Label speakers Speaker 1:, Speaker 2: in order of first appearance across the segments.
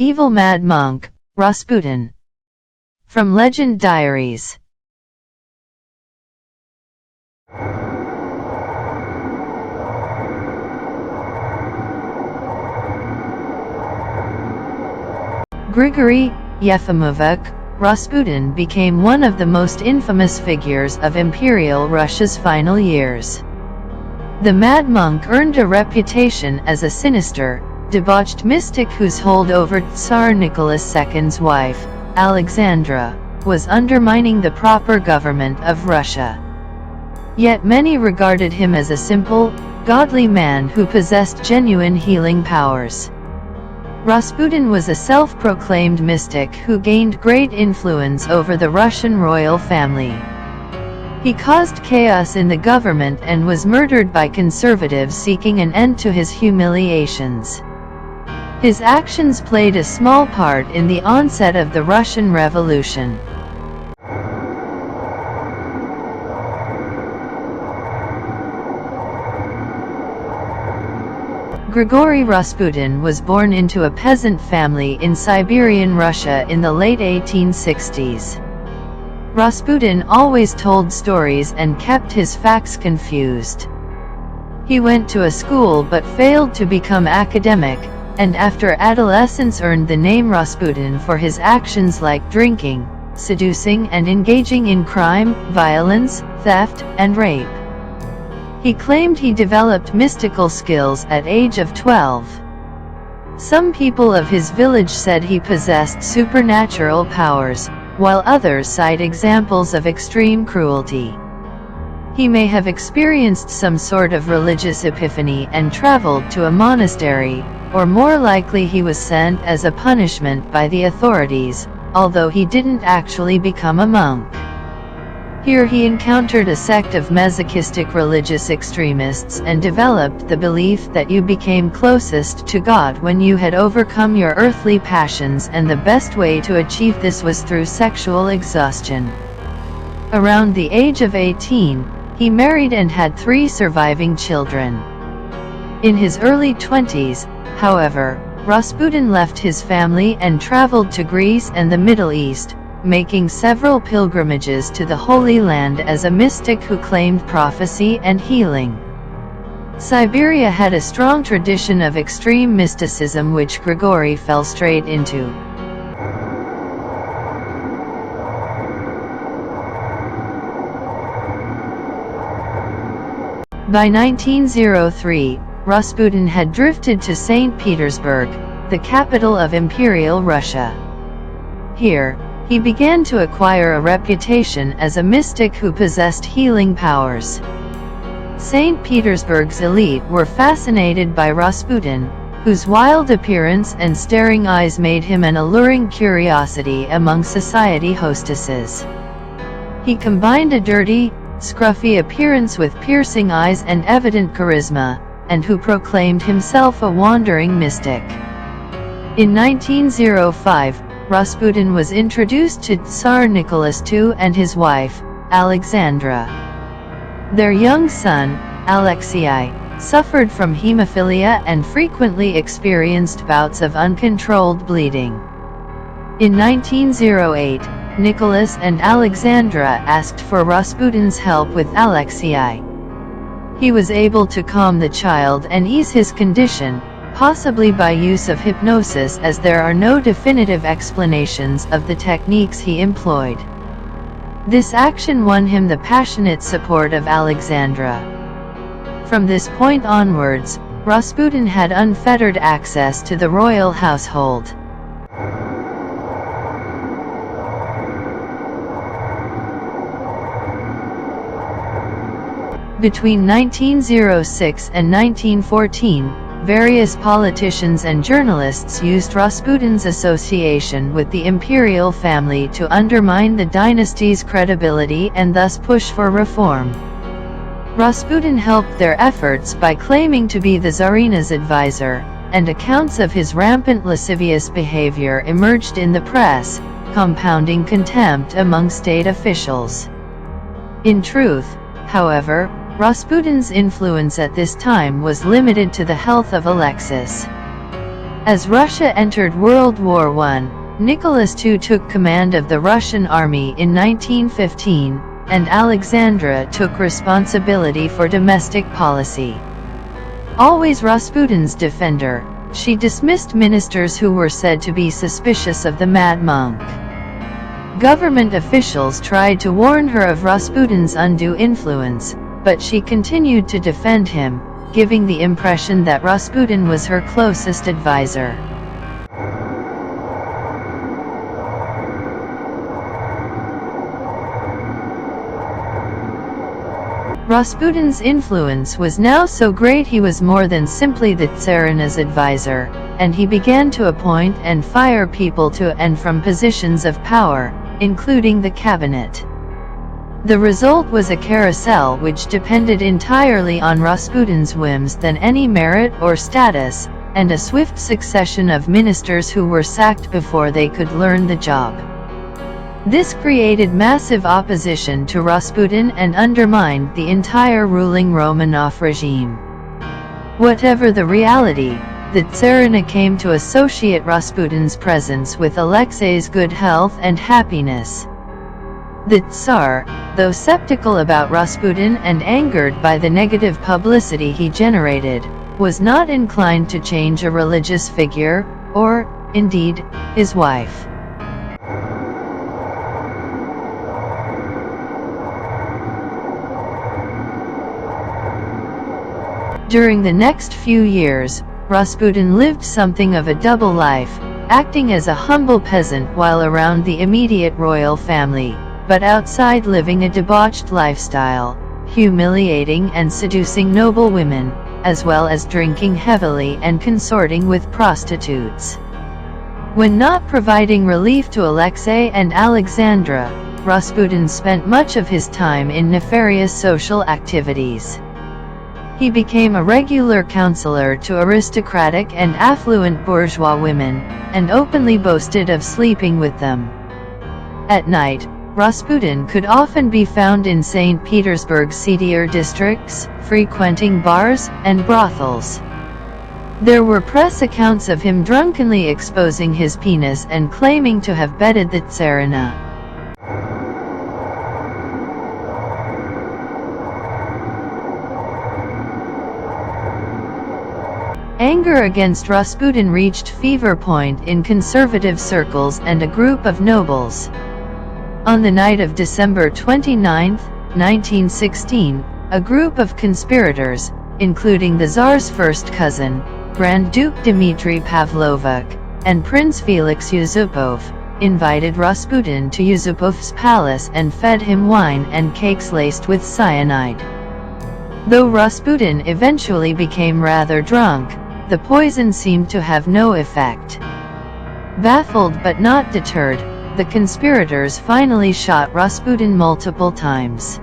Speaker 1: evil mad monk, Rasputin. From Legend Diaries. Grigory Yefimovich Rasputin became one of the most infamous figures of Imperial Russia's final years. The mad monk earned a reputation as a sinister, debauched mystic whose hold over Tsar Nicholas II's wife, Alexandra, was undermining the proper government of Russia. Yet many regarded him as a simple, godly man who possessed genuine healing powers. Rasputin was a self-proclaimed mystic who gained great influence over the Russian royal family. He caused chaos in the government and was murdered by conservatives seeking an end to his humiliations. His actions played a small part in the onset of the Russian Revolution. Grigori Rasputin was born into a peasant family in Siberian Russia in the late 1860s. Rasputin always told stories and kept his facts confused. He went to a school but failed to become academic, and after adolescence earned the name Rasputin for his actions like drinking, seducing and engaging in crime, violence, theft, and rape. He claimed he developed mystical skills at age of 12. Some people of his village said he possessed supernatural powers, while others cite examples of extreme cruelty. He may have experienced some sort of religious epiphany and traveled to a monastery, or more likely he was sent as a punishment by the authorities, although he didn't actually become a monk. Here he encountered a sect of masochistic religious extremists and developed the belief that you became closest to God when you had overcome your earthly passions, and the best way to achieve this was through sexual exhaustion. Around the age of 18, he married and had 3 surviving children. In his early 20s, however, Rasputin left his family and traveled to Greece and the Middle East, making several pilgrimages to the Holy Land as a mystic who claimed prophecy and healing. Siberia had a strong tradition of extreme mysticism which Grigori fell straight into. By 1903, Rasputin had drifted to St. Petersburg, the capital of Imperial Russia. Here, he began to acquire a reputation as a mystic who possessed healing powers. St. Petersburg's elite were fascinated by Rasputin, whose wild appearance and staring eyes made him an alluring curiosity among society hostesses. He combined a dirty, scruffy appearance with piercing eyes and evident charisma, and who proclaimed himself a wandering mystic. In 1905, Rasputin was introduced to Tsar Nicholas II and his wife, Alexandra. Their young son, Alexei, suffered from hemophilia and frequently experienced bouts of uncontrolled bleeding. In 1908, Nicholas and Alexandra asked for Rasputin's help with Alexei. He was able to calm the child and ease his condition, possibly by use of hypnosis, as there are no definitive explanations of the techniques he employed. This action won him the passionate support of Alexandra. From this point onwards, Rasputin had unfettered access to the royal household. Between 1906 and 1914, various politicians and journalists used Rasputin's association with the imperial family to undermine the dynasty's credibility and thus push for reform. Rasputin helped their efforts by claiming to be the Tsarina's advisor, and accounts of his rampant lascivious behavior emerged in the press, compounding contempt among state officials. In truth, however, Rasputin's influence at this time was limited to the health of Alexis. As Russia entered World War I, Nicholas II took command of the Russian army in 1915, and Alexandra took responsibility for domestic policy. Always Rasputin's defender, she dismissed ministers who were said to be suspicious of the Mad Monk. Government officials tried to warn her of Rasputin's undue influence, but she continued to defend him, giving the impression that Rasputin was her closest advisor. Rasputin's influence was now so great he was more than simply the Tsarina's advisor, and he began to appoint and fire people to and from positions of power, including the cabinet. The result was a carousel which depended entirely on Rasputin's whims than any merit or status, and a swift succession of ministers who were sacked before they could learn the job. This created massive opposition to Rasputin and undermined the entire ruling Romanov regime. Whatever the reality, the Tsarina came to associate Rasputin's presence with Alexei's good health and happiness. The Tsar, though skeptical about Rasputin and angered by the negative publicity he generated, was not inclined to change a religious figure, or, indeed, his wife. During the next few years, Rasputin lived something of a double life, acting as a humble peasant while around the immediate royal family, but outside living a debauched lifestyle, humiliating and seducing noble women, as well as drinking heavily and consorting with prostitutes. When not providing relief to Alexei and Alexandra, Rasputin spent much of his time in nefarious social activities. He became a regular counselor to aristocratic and affluent bourgeois women, and openly boasted of sleeping with them. At night, Rasputin could often be found in St. Petersburg's seedier districts, frequenting bars and brothels. There were press accounts of him drunkenly exposing his penis and claiming to have bedded the Tsarina. Anger against Rasputin reached fever point in conservative circles and a group of nobles. On the night of December 29, 1916, a group of conspirators, including the Tsar's first cousin, Grand Duke Dmitry Pavlovich, and Prince Felix Yusupov, invited Rasputin to Yusupov's palace and fed him wine and cakes laced with cyanide. Though Rasputin eventually became rather drunk, the poison seemed to have no effect. Baffled but not deterred, the conspirators finally shot Rasputin multiple times.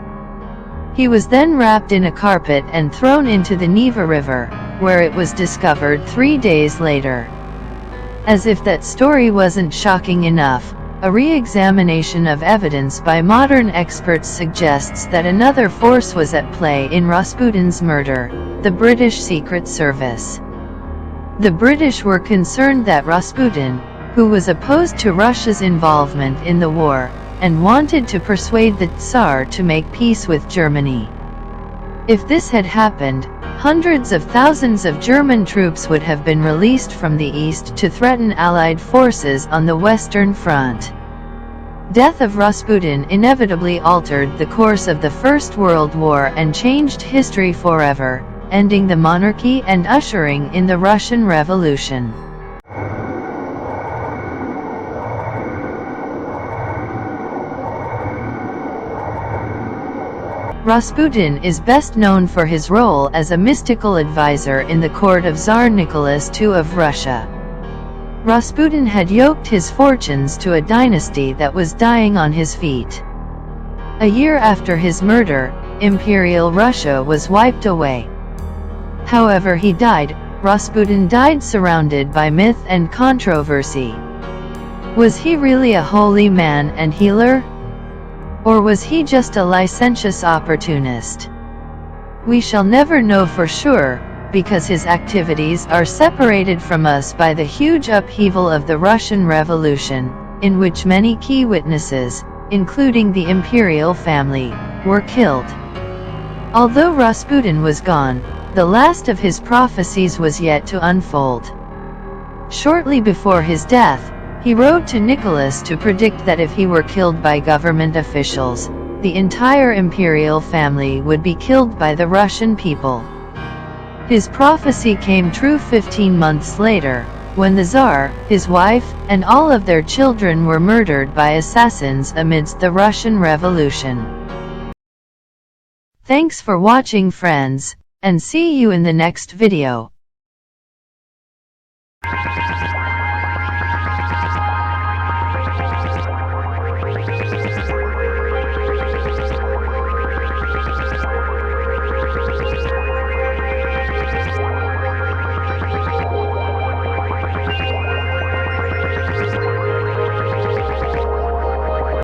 Speaker 1: He was then wrapped in a carpet and thrown into the Neva River, where it was discovered 3 days later. As if that story wasn't shocking enough, a re-examination of evidence by modern experts suggests that another force was at play in Rasputin's murder: the British Secret Service. The British were concerned that Rasputin, who was opposed to Russia's involvement in the war, and wanted to persuade the Tsar to make peace with Germany. If this had happened, hundreds of thousands of German troops would have been released from the east to threaten Allied forces on the Western Front. Death of Rasputin inevitably altered the course of the First World War and changed history forever, ending the monarchy and ushering in the Russian Revolution. Rasputin is best known for his role as a mystical advisor in the court of Tsar Nicholas II of Russia. Rasputin had yoked his fortunes to a dynasty that was dying on his feet. A year after his murder, Imperial Russia was wiped away. However he died, Rasputin died surrounded by myth and controversy. Was he really a holy man and healer? Or was he just a licentious opportunist? We shall never know for sure, because his activities are separated from us by the huge upheaval of the Russian Revolution, in which many key witnesses, including the imperial family, were killed. Although Rasputin was gone, the last of his prophecies was yet to unfold. Shortly before his death, he wrote to Nicholas to predict that if he were killed by government officials, the entire imperial family would be killed by the Russian people. His prophecy came true 15 months later, when the Tsar, his wife, and all of their children were murdered by assassins amidst the Russian Revolution. Thanks for watching, friends, and see you in the next video.